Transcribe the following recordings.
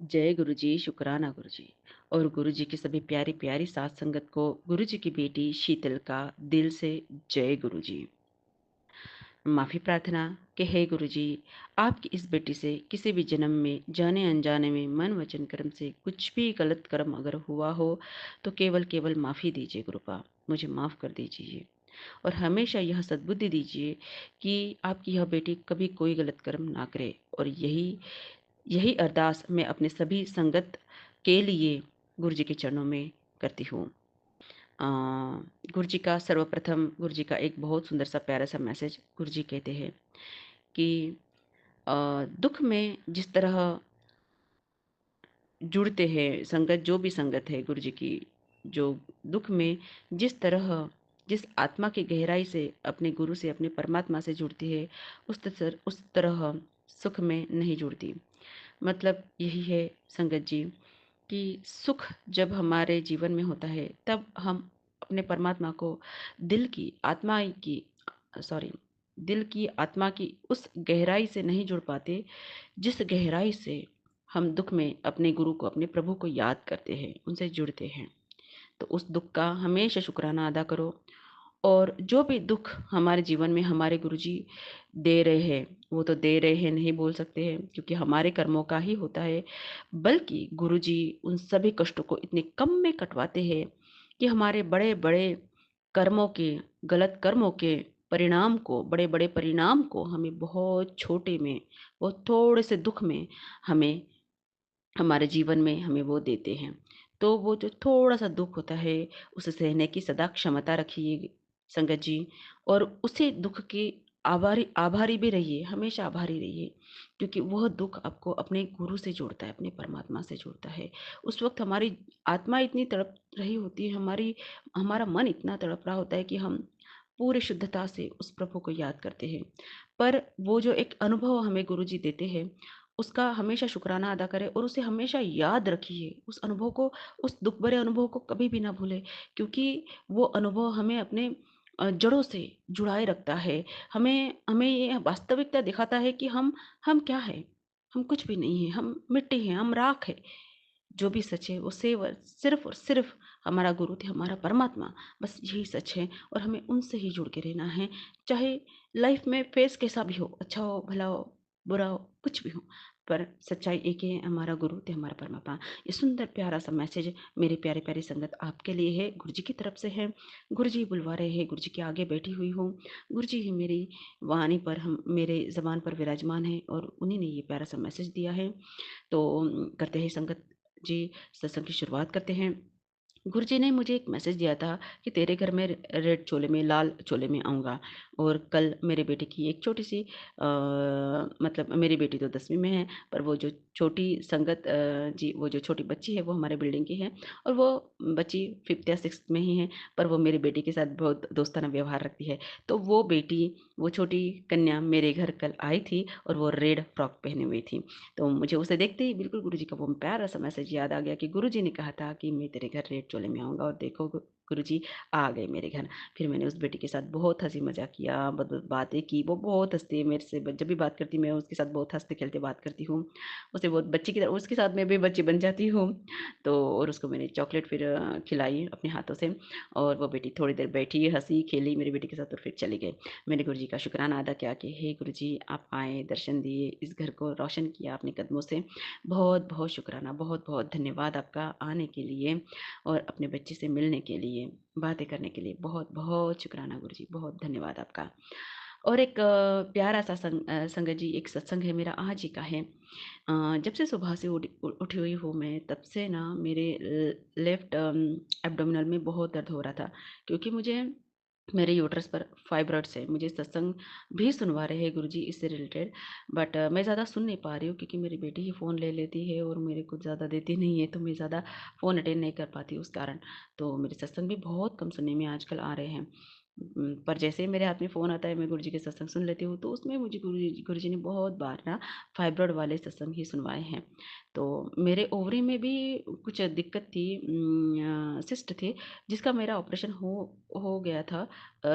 जय गुरु जी, शुक्राना गुरु जी। और गुरु जी की सभी प्यारी प्यारी सात संगत को गुरु जी की बेटी शीतल का दिल से जय गुरु जी। माफ़ी प्रार्थना कि हे गुरु जी, आपकी इस बेटी से किसी भी जन्म में जाने अनजाने में मन वचन कर्म से कुछ भी गलत कर्म अगर हुआ हो तो केवल केवल माफ़ी दीजिए गुरुपा, मुझे माफ़ कर दीजिए। और हमेशा यह सद्बुद्धि दीजिए कि आपकी यह बेटी कभी कोई गलत कर्म ना करे। और यही यही अरदास मैं अपने सभी संगत के लिए गुरु जी के चरणों में करती हूँ। अ, गुरु जी का सर्वप्रथम गुरु जी का एक बहुत सुंदर सा प्यारा सा मैसेज गुरु जी कहते हैं कि दुख में जिस तरह जुड़ते हैं संगत, जो भी संगत है गुरु जी की, जो दुख में जिस तरह जिस आत्मा की गहराई से अपने गुरु से अपने परमात्मा से जुड़ती है, उस तरह सुख में नहीं जुड़ती। मतलब यही है संगत जी कि सुख जब हमारे जीवन में होता है तब हम अपने परमात्मा को दिल की आत्मा की सॉरी दिल की आत्मा की उस गहराई से नहीं जुड़ पाते जिस गहराई से हम दुख में अपने गुरु को अपने प्रभु को याद करते हैं, उनसे जुड़ते हैं। तो उस दुख का हमेशा शुक्राना अदा करो। और जो भी दुख हमारे जीवन में हमारे गुरुजी दे रहे हैं, वो तो दे रहे हैं नहीं बोल सकते हैं क्योंकि हमारे कर्मों का ही होता है, बल्कि गुरुजी उन सभी कष्टों को इतने कम में कटवाते हैं कि हमारे बड़े बड़े कर्मों के, गलत कर्मों के परिणाम को, बड़े बड़े परिणाम को हमें बहुत छोटे में, बहुत थोड़े से दुख में हमें, हमारे जीवन में हमें वो देते हैं। तो वो जो थोड़ा-सा दुःख होता है, उसे सहने की सदा क्षमता रखिए संगत जी। और उसी दुःख के आभारी आभारी भी रहिए, हमेशा आभारी रहिए, क्योंकि वह दुःख आपको अपने गुरु से जोड़ता है, अपने परमात्मा से जोड़ता है। उस वक़्त हमारी आत्मा इतनी तड़प रही होती है, हमारा मन इतना तड़प रहा होता है कि हम पूरी शुद्धता से उस प्रभु को याद करते हैं। पर वो जो एक अनुभव हमें गुरुजी देते हैं, उसका हमेशा शुक्राना अदा करें और उसे हमेशा याद रखिए। उस अनुभव को, उस दुःख भरे अनुभव को कभी भी ना भूलें, क्योंकि वो अनुभव हमें अपने जड़ों से जुड़ाए रखता है। हमें हमें ये वास्तविकता दिखाता है कि हम क्या हैं? हम कुछ भी नहीं हैं, हम मिट्टी हैं, हम राख हैं। जो भी सच है वो सिर्फ़ और सिर्फ़ हमारा गुरु थे, हमारा परमात्मा, बस यही सच है और हमें उनसे ही जुड़ के रहना है। चाहे लाइफ़ में फ़ेज़ कैसा भी हो, अच्छा हो, भला हो, बुरा हो, कुछ भी हो, पर सच्चाई एक ही है, हमारा गुरु थे, हमारा परमात्मा। ये सुंदर प्यारा-सा मैसेज मेरे प्यारे-प्यारे संगत आपके लिए है, गुरु जी की तरफ से है। गुरु जी बुलवा रहे हैं, गुरु जी के आगे बैठी हुई हूँ। गुरु जी ही मेरी वाणी पर, हम मेरे ज़बान पर विराजमान हैं और उन्हीं ने ये प्यारा-सा मैसेज दिया है। तो करते हैं संगत जी, सत्संग की शुरुआत करते हैं। गुरुजी ने मुझे एक मैसेज दिया था कि तेरे घर में रेड चोले में, लाल चोले में आऊँगा। और कल मेरे बेटे की एक छोटी-सी मतलब मेरी बेटी तो 10वीं में है, पर वो जो छोटी संगत जी, वो जो छोटी बच्ची है वो हमारे बिल्डिंग की है और वो बच्ची 5th या 6th में ही है, पर वो मेरी बेटी के साथ बहुत दोस्ताना व्यवहार रखती है। तो वो बेटी, वो छोटी कन्या मेरे घर कल आई थी और वो रेड फ्रॉक पहनी हुई थी। तो मुझे उसे देखते ही बिल्कुल गुरुजी का वो प्यारा-सा मैसेज याद आ गया कि गुरुजी ने कहा था कि मैं तेरे घर रेड चोले में आऊँगा और देखो गुरुजी आ गए मेरे घर। फिर मैंने उस बेटी के साथ बहुत हँसी-मज़ाक किया, ब बातें की, वो बहुत हँसती है मेरे से, जब भी बात करती है मैं उसके साथ बहुत हँसते-खेलते बात करती हूँ। उसे बहुत बच्ची की तरह, उसके साथ मैं भी बच्ची बन जाती हूँ। तो और उसको मैंने चॉकलेट फिर खिलाई अपने हाथों से और वो बेटी थोड़ी देर बैठी, हँसी, खेली मेरी बेटी के साथ और फिर चली गई। मैंने गुरुजी का शुक्राना अदा किया कि हे गुरुजी, आप आए, दर्शन दिए, इस घर को रोशन किया अपने कदमों से। बहुत-बहुत शुक्राना, बहुत-बहुत धन्यवाद आपका आने के लिए और अपने बच्चे से मिलने के लिए, बातें करने के लिए बहुत-बहुत शुक्राना गुरुजी, बहुत धन्यवाद आपका। और एक प्यारा-सा संगत जी, एक सत्संग है मेरा आज ही का है। जब से सुबह से उठी हुई हूँ मैं, तब से ना मेरे लेफ्ट एब्डोमिनल में बहुत दर्द हो रहा था, क्योंकि मुझे मेरे यूट्रस पर फाइब्रॉइड्स है। मुझे सत्संग भी सुनवा रहे हैं गुरुजी इससे रिलेटेड, बट मैं ज़्यादा सुन नहीं पा रही हूँ क्योंकि मेरी बेटी ही फ़ोन ले लेती है और मेरे को ज़्यादा देती नहीं है, तो मैं ज़्यादा फ़ोन अटेंड नहीं कर पाती उस कारण। तो मेरे सत्संग भी बहुत कम सुनने में आजकल आ रहे हैं। पर जैसे ही मेरे हाथ में फ़ोन आता है, मैं गुरुजी के सत्संग सुन लेती हूँ, तो उसमें मुझे गुरुजी ने बहुत बार ना फाइब्रॉइड वाले सत्संग ही सुनवाए हैं। तो मेरे ओवरी में भी कुछ दिक्कत थी, सिस्ट थे, जिसका मेरा ऑपरेशन हो गया था।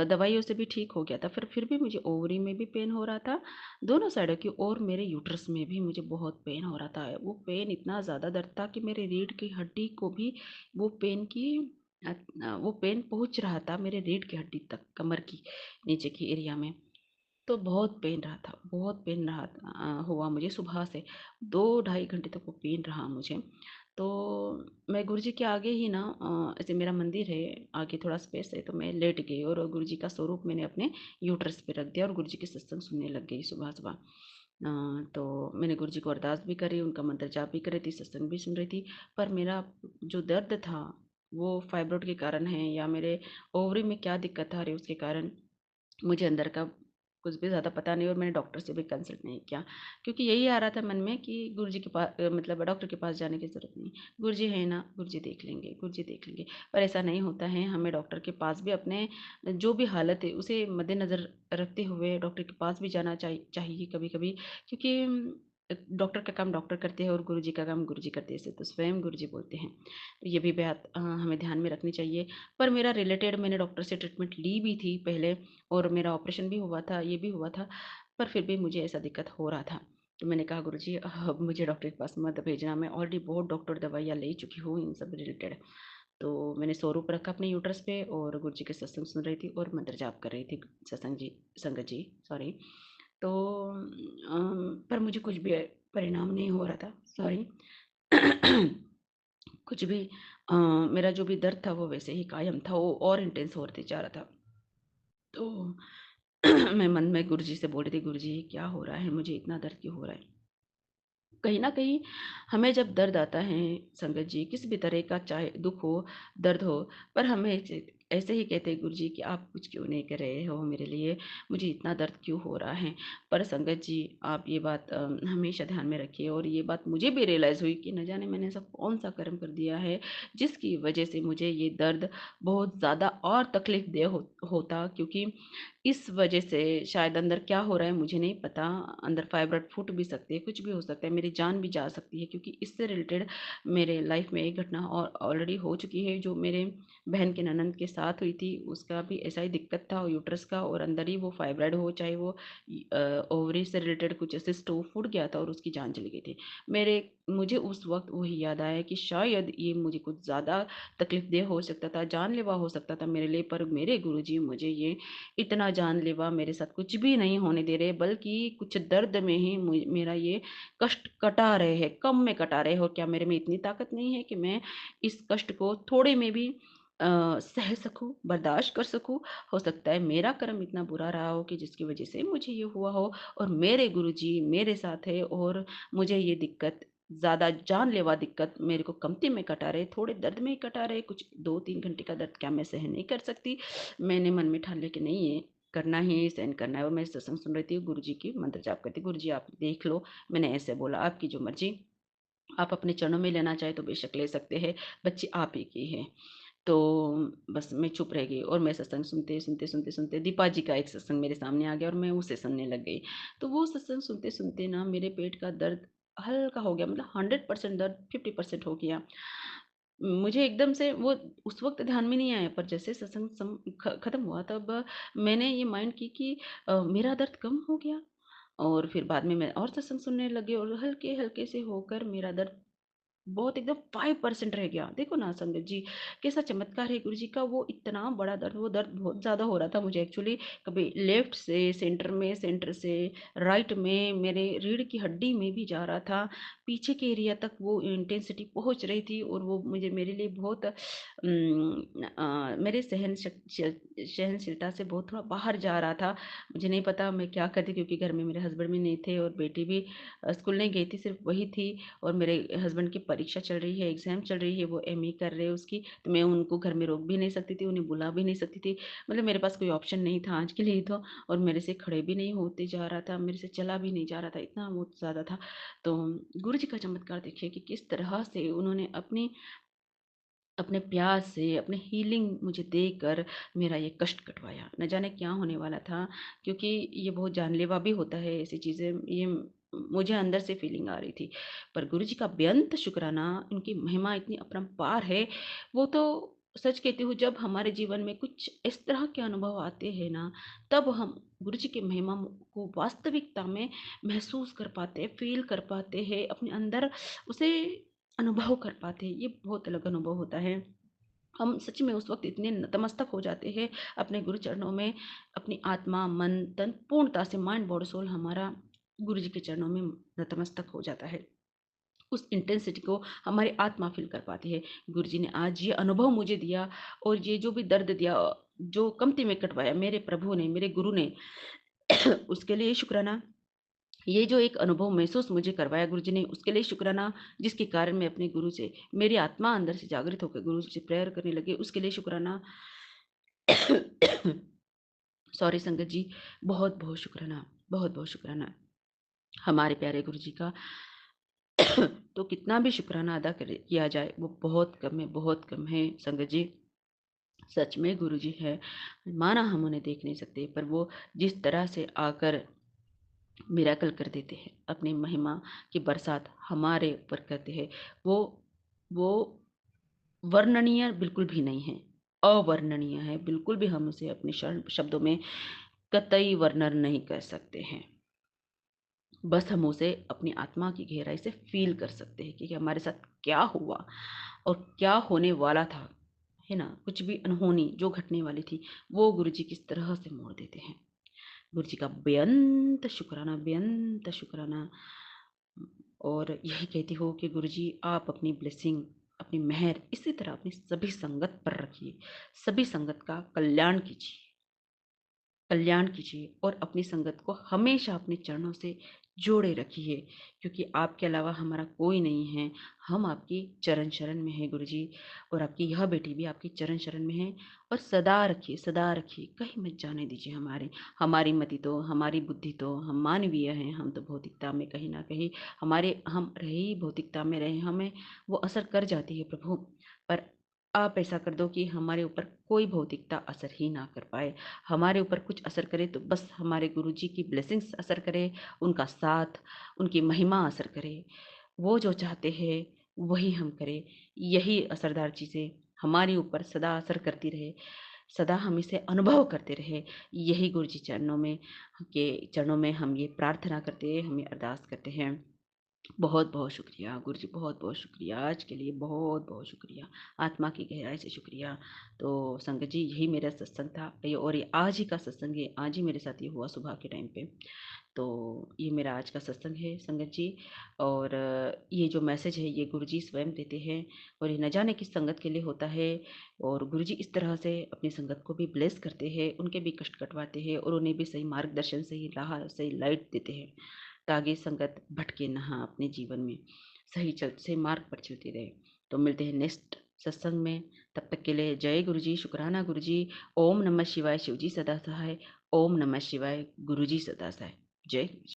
दवाइयों से भी ठीक हो गया था, फिर भी मुझे ओवरी में भी पेन हो रहा था, दोनों साइडों की, और मेरे यूट्रस में भी मुझे बहुत पेन हो रहा था। वो पेन इतना ज़्यादा दर्द था कि मेरे रीढ़ की हड्डी को भी वो पेन की वो पेन पहुँच रहा था मेरे रीढ़ की हड्डी तक, कमर की नीचे की एरिया में। तो बहुत पेन रहा था, बहुत पेन हुआ मुझे सुबह से, 2 ढाई घंटे तक वो पेन रहा मुझे। तो मैं गुरुजी के आगे ही ना, ऐसे मेरा मंदिर है, आगे थोड़ा स्पेस है, तो मैं लेट गई और गुरुजी का स्वरूप मैंने अपने यूट्रस पे रख दिया और गुरुजी के सत्संग सुनने लग गई सुबह-सुबह। तो मैंने गुरुजी को अरदास भी करी, उनका मंत्र जाप भी कर रही थी, सत्संग भी सुन रही थी। पर मेरा जो दर्द था, वो फाइब्रॉइड के कारण है या मेरे ओवरी में क्या दिक्कत आ रही है उसके कारण, मुझे अंदर का कुछ भी ज़्यादा पता नहीं, और मैंने डॉक्टर से भी कंसल्ट नहीं किया, क्योंकि यही आ रहा था मन में कि गुरुजी के पास, मतलब डॉक्टर के पास जाने की ज़रूरत नहीं, गुरुजी है ना, गुरुजी देख लेंगे, गुरुजी देख लेंगे। पर ऐसा नहीं होता है, हमें डॉक्टर के पास भी अपने जो भी हालत है उसे मद्देनज़र रखते हुए डॉक्टर के पास भी जाना चाहिए कभी-कभी, क्योंकि डॉक्टर का काम डॉक्टर करते हैं और गुरुजी का काम गुरुजी करते हैं, इसे तो स्वयं गुरुजी बोलते हैं। तो ये भी बात हमें ध्यान में रखनी चाहिए। पर मेरा रिलेटेड, मैंने डॉक्टर से ट्रीटमेंट ली भी थी पहले, और मेरा ऑपरेशन भी हुआ था, ये भी हुआ था, पर फिर भी मुझे ऐसा दिक्कत हो रहा था। तो मैंने कहा गुरुजी, अब मुझे डॉक्टर के पास मत भेजना, मैं ऑलरेडी बहुत डॉक्टर दवाइयाँ ले चुकी हूँ इन सब रिलेटेड। तो मैंने स्वरूप रखा अपने यूट्रस पे और गुरुजी के सत्संग सुन रही थी और मंत्र जाप कर रही थी, संगत जी, सॉरी। तो पर मुझे कुछ भी परिणाम नहीं हो रहा था, सॉरी। कुछ भी, मेरा जो भी दर्द था वो वैसे ही कायम था, वो और इंटेंस होते जा रहा था। तो मैं मन में गुरुजी से बोल रही थी, गुरुजी क्या हो रहा है, मुझे इतना दर्द क्यों हो रहा है? कहीं न कहीं हमें जब दर्द आता है, संगत जी, किसी भी तरह का, चाहे दुःख हो, दर्द हो, पर हमें ऐसे ही कहते हैं गुरुजी कि आप कुछ क्यों नहीं कर रहे हो मेरे लिए, मुझे इतना दर्द क्यों हो रहा है? पर संगत जी, आप ये बात हमेशा ध्यान में रखिए, और ये बात मुझे भी रियलाइज़ हुई कि न जाने मैंने ऐसा कौन-सा कर्म कर दिया है, जिसकी वजह से मुझे ये दर्द बहुत ज़्यादा और तकलीफ़देह होता, क्योंकि इस वजह से शायद अंदर क्या हो रहा है मुझे नहीं पता, अंदर फाइब्रॉइड फूट भी सकती है, कुछ भी हो सकता है, मेरी जान भी जा सकती है, क्योंकि इससे रिलेटेड मेरे लाइफ में एक घटना और ऑलरेडी हो चुकी है, जो मेरे बहन के ननंद के साथ हुई थी, उसका भी ऐसा ही दिक्कत था यूट्रस का, और अंदर ही वो फाइब्रॉइड हो, चाहे वो ओवरी से रिलेटेड कुछ सिस्ट हो, फूट गया था और उसकी जान चली गई थी। मुझे उस वक़्त वही याद आया कि शायद ये मुझे कुछ ज़्यादा तकलीफ़देह हो सकता था, जानलेवा हो सकता था मेरे लिए, पर मेरे गुरुजी मुझे ये इतना जानलेवा मेरे साथ कुछ भी नहीं होने दे रहे, बल्कि कुछ दर्द में ही मेरा ये कष्ट कटा रहे हैं, कम में कटा रहे हो। क्या मेरे में इतनी ताकत नहीं है कि मैं इस कष्ट को थोड़े में भी सह सकूं, बर्दाश्त कर सकूं? हो सकता है मेरा कर्म इतना बुरा रहा हो कि जिसकी वजह से मुझे ये हुआ हो, और मेरे गुरुजी मेरे साथ है, और मुझे ये दिक्कत, ज़्यादा जानलेवा दिक्कत, मेरे को कमती में कटा रहे, थोड़े दर्द में ही कटा रहे, कुछ 2-3 घंटे का दर्द क्या मैं सहन नहीं कर सकती? मैंने मन में ठान लिया कि नहीं, ये करना ही है, सहन करना है, और मैं सत्संग सुन रही थी, गुरुजी की मंत्र जाप करती, गुरुजी आप देख लो, मैंने ऐसे बोला, आपकी जो मर्ज़ी, आप अपने चरणों में लेना चाहे तो बेशक ले सकते हैं, बच्ची आप ही की है। तो बस मैं चुप रह गई, और मैं सत्संग सुनते दीपा जी का एक सत्संग मेरे सामने आ गया और मैं उसे सुनने लग गई। तो वो सत्संग सुनते-सुनते ना मेरे पेट का दर्द हल्का हो गया, मतलब 100% दर्द 50% हो गया। मुझे एकदम से वो उस वक़्त ध्यान में नहीं आया, पर जैसे सत्संग खत्म हुआ, तब मैंने ये माइंड की कि मेरा दर्द कम हो गया, और फिर बाद में मैं और सत्संग सुनने लगी, और हल्के-हल्के से होकर मेरा दर्द बहुत एकदम 5% रह गया। देखो ना संगत जी, कैसा चमत्कार है गुरुजी का, वो इतना बड़ा दर्द, वो दर्द बहुत ज़्यादा हो रहा था मुझे एक्चुअली, कभी लेफ्ट से सेंटर में, सेंटर से राइट में, मेरे रीढ़ की हड्डी में भी जा रहा था, पीछे के एरिया तक वो इंटेंसिटी पहुँच रही थी, और वो मुझे, मेरे लिए बहुत मेरे सहनशीलता से बहुत थोड़ा बाहर जा रहा था। मुझे नहीं पता मैं क्या करती, क्योंकि घर में मेरे हस्बैंड भी नहीं थे, और बेटी भी स्कूल नहीं गई थी, सिर्फ़ वही थी, और मेरे हस्बैंड की परीक्षा चल रही है, एग्ज़ाम चल रही है, वो एमए कर रहे हैं उसकी, तो मैं उनको घर में रोक भी नहीं सकती थी, उन्हें बुला भी नहीं सकती थी। मतलब मेरे पास कोई ऑप्शन नहीं था आज के लिए तो, और मेरे से खड़े भी नहीं होते जा रहा था, मेरे से चला भी नहीं जा रहा था, इतना वो ज़्यादा था। तो गुरु जी का चमत्कार देखिए कि किस तरह से उन्होंने अपनी अपने प्यार से, अपने हीलिंग मुझे देकर मेरा ये कष्ट कटवाया। न जाने क्या होने वाला था, क्योंकि ये बहुत जानलेवा भी होता है ऐसी चीज़ें, ये मुझे अंदर से फीलिंग आ रही थी। पर गुरु जी का बेअंत शुक्राना, उनकी महिमा इतनी अपरंपार है, वो तो सच कहती हूँ, जब हमारे जीवन में कुछ इस तरह के अनुभव आते हैं ना, तब हम गुरु जी की महिमा को वास्तविकता में महसूस कर पाते हैं, फ़ील कर पाते हैं, अपने अंदर उसे अनुभव कर पाते हैं। ये बहुत अलग अनुभव होता है। हम सच में उस वक़्त इतने नतमस्तक हो जाते हैं अपने गुरु चरणों में, अपनी आत्मा, मन, तन पूर्णता से, माइंड, बॉडी, सोल हमारा गुरु जी के चरणों में नतमस्तक हो जाता है। उस इंटेंसिटी को हमारी आत्मा फ़ील कर पाती है। गुरु जी ने आज ये अनुभव मुझे दिया, और ये जो भी दर्द दिया, जो कमती में कटवाया मेरे प्रभु ने, मेरे गुरु ने, उसके लिए शुक्राना। ये जो एक अनुभव महसूस मुझे करवाया गुरु जी ने, उसके लिए शुक्राना। जिसके कारण मैं अपने गुरु से, मेरी आत्मा अंदर से जागृत होकर गुरु से प्रेयर करने लगी, उसके लिए शुक्राना। सॉरी संगत जी, बहुत बहुत शुक्राना, बहुत बहुत शुक्राना हमारे प्यारे गुरु जी का। तो कितना भी शुक्राना अदा करे किया जाए वो बहुत कम है, बहुत कम है संगत जी। सच में गुरु जी है, माना हम उन्हें देख नहीं सकते, पर वो जिस तरह से आकर मिरेकल कर देते हैं, अपनी महिमा की बरसात हमारे ऊपर करते हैं, वो वो वर्णनीय बिल्कुल भी नहीं है, अवर्णनीय है। बिल्कुल भी हम उसे अपने शब्दों में कतई वर्णन नहीं कर सकते हैं। बस हम उसे अपनी आत्मा की गहराई से फ़ील कर सकते हैं कि हमारे साथ क्या हुआ और क्या होने वाला था, है ना? कुछ भी अनहोनी जो घटने वाली थी, वो गुरुजी किस तरह से मोड़ देते हैं। गुरुजी का बेअंत शुक्राना, बेअंत शुक्राना। और यही कहती हूँ कि गुरुजी आप अपनी ब्लेसिंग, अपनी मेहर इसी तरह अपनी सभी संगत पर रखिए। सभी संगत का कल्याण कीजिए और अपनी संगत को हमेशा अपने चरणों से जोड़े रखिए, क्योंकि आपके अलावा हमारा कोई नहीं है। हम आपकी चरण शरण में हैं गुरु जी, और आपकी यह बेटी भी आपकी चरण शरण में है। और सदा रखिए, कहीं मत जाने दीजिए हमारी हमारी मति तो, हमारी बुद्धि तो, हम मानवीय हैं, हम तो भौतिकता में कहीं ना कहीं, हम रहे ही भौतिकता में रहे, हमें वो असर कर जाती है प्रभु। पर आप ऐसा कर दो कि हमारे ऊपर कोई भौतिकता असर ही ना कर पाए। हमारे ऊपर कुछ असर करे तो बस हमारे गुरुजी की ब्लेसिंग्स असर करे, उनका साथ, उनकी महिमा असर करे। वो जो चाहते हैं वही हम करें। यही असरदार चीज़ें हमारे ऊपर सदा असर करती रहे, सदा हम इसे अनुभव करते रहे। यही गुरुजी चरणों में हम ये प्रार्थना करते हैं, हम ये अरदास करते हैं। बहुत बहुत शुक्रिया गुरु जी, बहुत बहुत शुक्रिया, आज के लिए बहुत बहुत शुक्रिया, आत्मा की गहराई से शुक्रिया। तो संगत जी, यही मेरा सत्संग था, और ये आज ही का सत्संग है, आज ही मेरे साथ ये हुआ सुबह के टाइम पे। तो ये मेरा आज का सत्संग है संगत जी। और ये जो मैसेज है ये गुरु जी स्वयं देते हैं, और ये न जाने किस संगत के लिए होता है। और गुरु जी इस तरह से अपनी संगत को भी ब्लेस करते हैं, उनके भी कष्ट कटवाते हैं, और उन्हें भी सही मार्गदर्शन, सही राह, सही लाइट देते हैं, ताकि संगत भटके ना अपने जीवन में, सही मार्ग पर चलती रहे। तो मिलते हैं नेक्स्ट सत्संग में, तब तक के लिए जय गुरु जी, शुक्राना गुरु जी। ओम नमः शिवाय, शिव जी सदा सहाय। ओम नमः शिवाय, गुरु जी सदा सहाय। जय गुरु जी।